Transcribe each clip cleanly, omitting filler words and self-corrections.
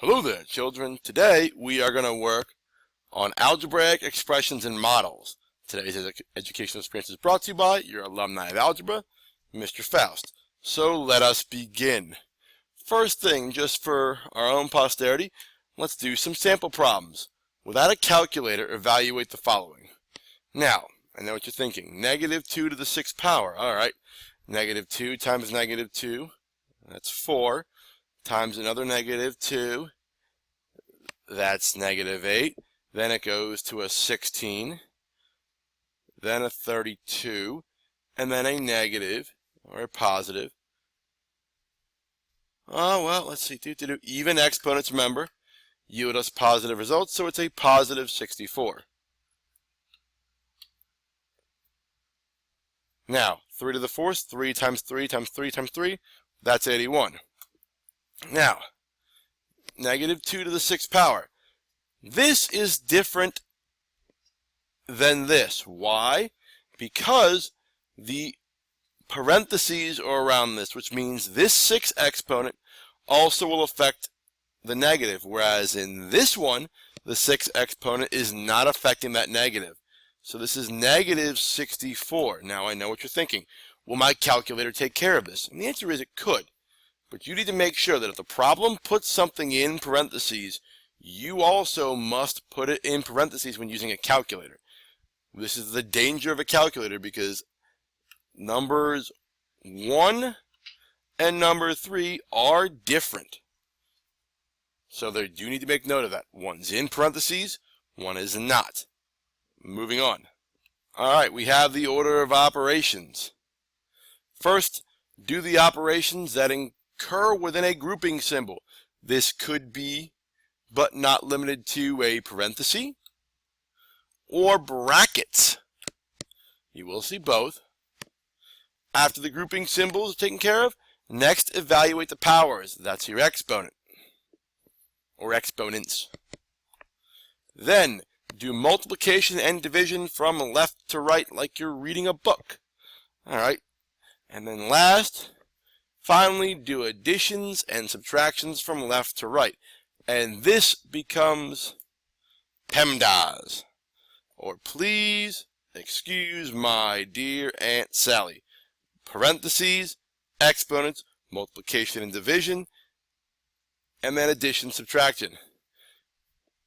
Hello there, children. Today we are going to work on algebraic expressions and models. Today's educational experience is brought to you by your alumni of algebra, Mr. Faust. So let us begin. First thing, just for our own posterity, let's do some sample problems. Without a calculator, evaluate the following. Now, I know what you're thinking. -2 to the 6th power. All right. -2 times -2, that's 4. Times another -2, that's -8. Then it goes to a 16, then a 32, and then a negative, or a positive. Oh, well, let's see. Even exponents, remember, yield us positive results, so it's a positive 64. Now, 3 to the 4th, 3 times 3 times 3 times 3, that's 81. Now, -2 to the 6th power. This is different than this. Why? Because the parentheses are around this, which means this 6 exponent also will affect the negative, whereas in this one, the 6 exponent is not affecting that negative. So this is -64. Now I know what you're thinking. Will my calculator take care of this? And the answer is it could. But you need to make sure that if the problem puts something in parentheses, you also must put it in parentheses when using a calculator. This is the danger of a calculator because numbers 1 and number 3 are different. So you do need to make note of that. One's in parentheses, one is not. Moving on. All right, we have the order of operations. First, do the operations that occur within a grouping symbol. This could be, but not limited to, a parenthesis or brackets. You will see both. After the grouping symbols are taken care of, next evaluate the powers. That's your exponent or exponents. Then do multiplication and division from left to right like you're reading a book. All right. And then last, finally, do additions and subtractions from left to right. And this becomes PEMDAS, or please excuse my dear Aunt Sally. Parentheses, exponents, multiplication and division, and then addition, subtraction.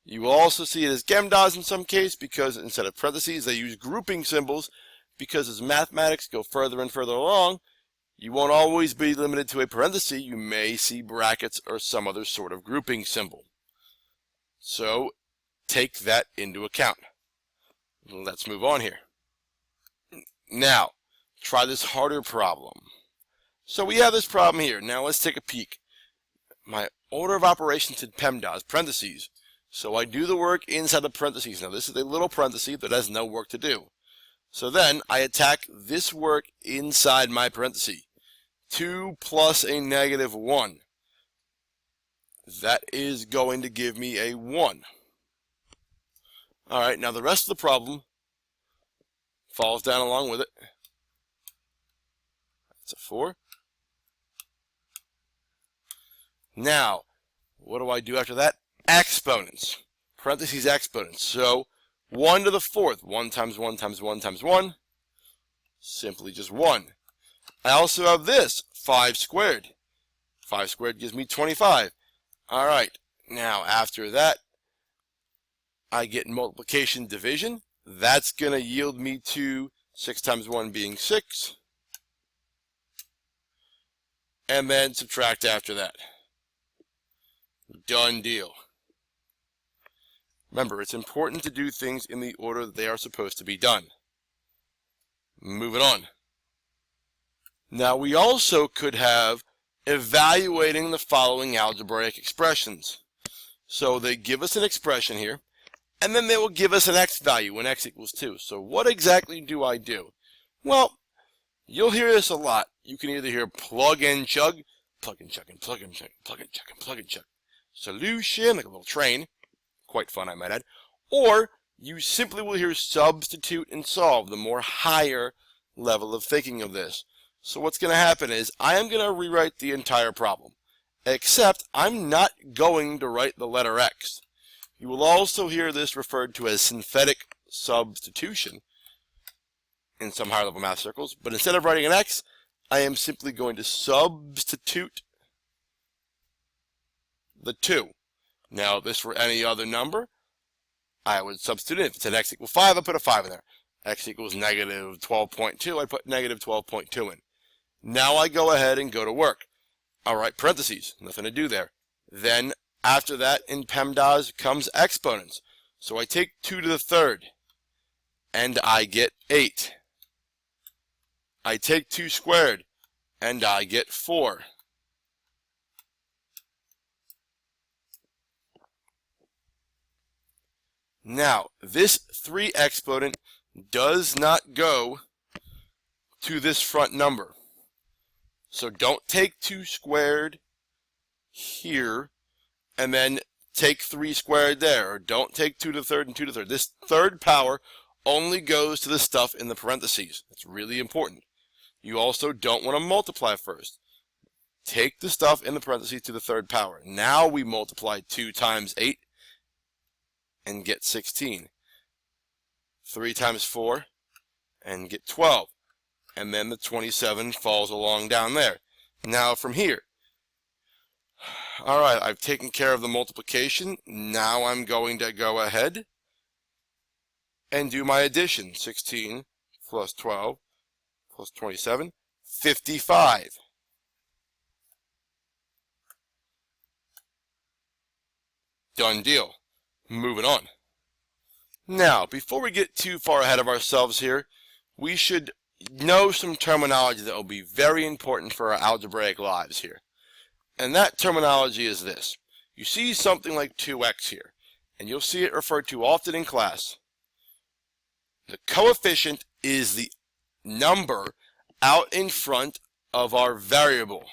You will also see it as GEMDAS in some case because instead of parentheses, they use grouping symbols because as mathematics go further and further along, you won't always be limited to a parenthesis. You may see brackets or some other sort of grouping symbol. So take that into account. Let's move on here. Now, try this harder problem. So we have this problem here. Now let's take a peek. My order of operations in PEMDAS, parentheses. So I do the work inside the parentheses. Now this is a little parenthesis that has no work to do. So then I attack this work inside my parenthesis. 2 plus a -1. That is going to give me a 1. All right, now the rest of the problem falls down along with it. That's a 4. Now, what do I do after that? Exponents. Parentheses exponents. So 1 to the 4th. 1 times 1 times 1 times 1. Simply just 1. I also have this, 5 squared. 5 squared gives me 25. All right, now after that, I get multiplication division. That's going to yield me to 6 times 1 being 6. And then subtract after that. Done deal. Remember, it's important to do things in the order that they are supposed to be done. Moving on. Now we also could have evaluating the following algebraic expressions. So they give us an expression here, and then they will give us an x value when x equals 2. So what exactly do I do? Well, you'll hear this a lot. You can either hear plug and chug, plug and chug and plug and chug, plug and chug and plug and chug. Solution, like a little train. Quite fun, I might add. Or you simply will hear substitute and solve, the more higher level of thinking of this. So what's going to happen is I am going to rewrite the entire problem. except I'm not going to write the letter X. You will also hear this referred to as synthetic substitution in some higher level math circles, but instead of writing an X, I am simply going to substitute the 2. Now, this for any other number, I would substitute it. If it said X equals 5, I put a 5 in there. X equals negative 12.2, I put negative 12.2 in. Now I go ahead and go to work. All right, parentheses, nothing to do there. Then, after that, in PEMDAS comes exponents. So I take 2 to the third, and I get 8. I take 2 squared, and I get 4. Now, this 3 exponent does not go to this front number. So don't take 2 squared here, and then take 3 squared there. Or don't take 2 to the third and 2 to the third. This third power only goes to the stuff in the parentheses. That's really important. You also don't want to multiply first. Take the stuff in the parentheses to the third power. Now we multiply 2 times 8 and get 16. 3 times 4 and get 12. And then the 27 falls along down there. Now from here. Alright, I've taken care of the multiplication. Now I'm going to go ahead and do my addition. 16 plus 12 plus 27, 55. Done deal. Moving on. Now, before we get too far ahead of ourselves here, we should know some terminology that will be very important for our algebraic lives here. And that terminology is this. You see something like 2x here, and you'll see it referred to often in class. The coefficient is the number out in front of our variable.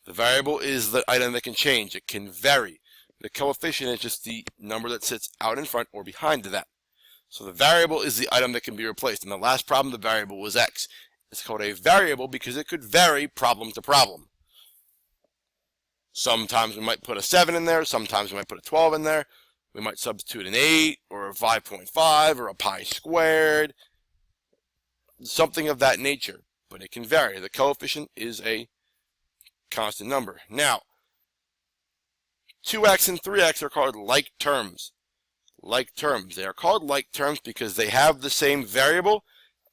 The variable is the item that can change. It can vary. The coefficient is just the number that sits out in front or behind that. So the variable is the item that can be replaced. In the last problem, the variable was x. It's called a variable because it could vary problem to problem. Sometimes we might put a 7 in there. Sometimes we might put a 12 in there. We might substitute an 8 or a 5.5 or a pi squared. Something of that nature. But it can vary. The coefficient is a constant number. Now, 2x and 3x are called like terms. Like terms. They are called like terms because they have the same variable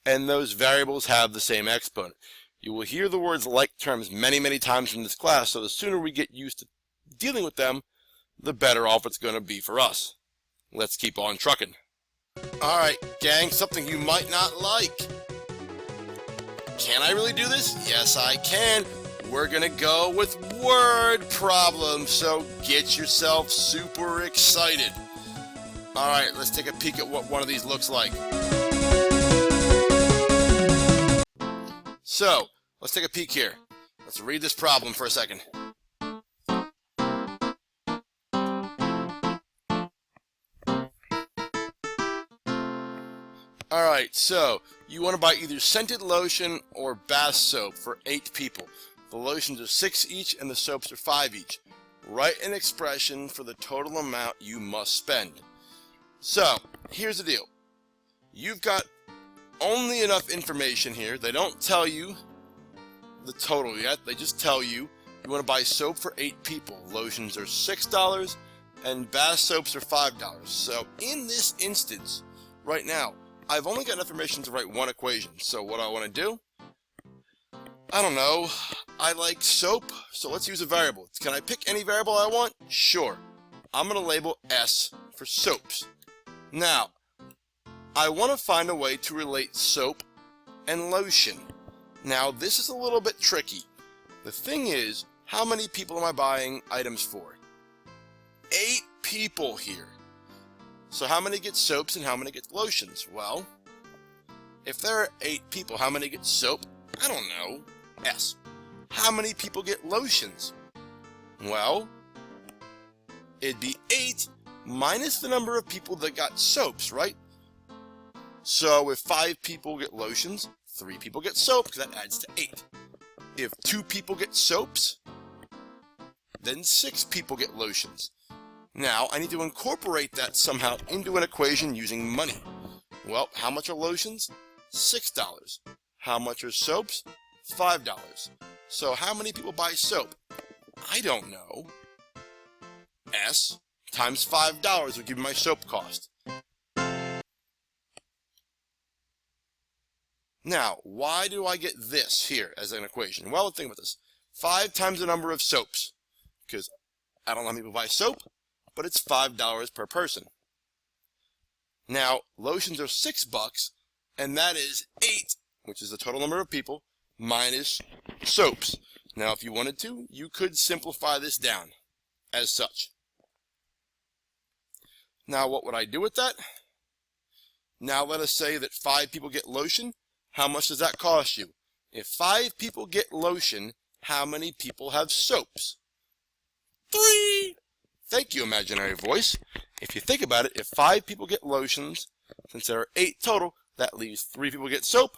and those variables have the same exponent. You will hear the words like terms many, many times in this class, so the sooner we get used to dealing with them, the better off it's going to be for us. Let's keep on trucking. Alright, gang, something you might not like. Can I really do this? Yes, I can. We're going to go with word problems, so get yourself super excited. Alright, let's take a peek at what one of these looks like. So, let's take a peek here. Let's read this problem for a second. Alright, so you want to buy either scented lotion or bath soap for 8 people. The lotions are 6 each and the soaps are 5 each. Write an expression for the total amount you must spend. So, here's the deal. You've got only enough information here. They don't tell you the total yet. They just tell you want to buy soap for 8 people. Lotions are $6 and bath soaps are $5. So, in this instance, right now, I've only got information to write one equation. So what I want to do, I don't know, I like soap, so let's use a variable. Can I pick any variable I want? Sure. I'm going to label S for soaps. Now, I want to find a way to relate soap and lotion. Now, this is a little bit tricky. The thing is, how many people am I buying items for? 8 people here. So how many get soaps and how many get lotions? Well, if there are 8 people, how many get soap? I don't know. S. How many people get lotions? Well, it'd be 8 minus the number of people that got soaps, right? So if 5 people get lotions, 3 people get soap, because that adds to 8. If 2 people get soaps, then 6 people get lotions. Now, I need to incorporate that somehow into an equation using money. Well, how much are lotions? $6. How much are soaps? $5. So how many people buy soap? I don't know. S times $5 would give me my soap cost. Now, why do I get this here as an equation? Well, think about this. 5 times the number of soaps, because I don't know how many people buy soap, but it's $5 per person. Now, lotions are $6, and that is 8, which is the total number of people, minus soaps. Now, if you wanted to, you could simplify this down as such. Now, what would I do with that? Now, let us say that 5 people get lotion. How much does that cost you? If 5 people get lotion, how many people have soaps? 3! Thank you, imaginary voice. If you think about it, if 5 people get lotions, since there are 8 total, that leaves 3 people get soap,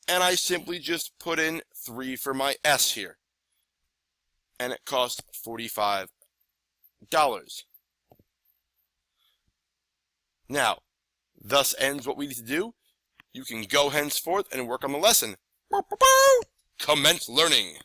and I simply just put in 3 for my S here. And it costs $45. Now, thus ends what we need to do. You can go henceforth and work on the lesson. Commence learning.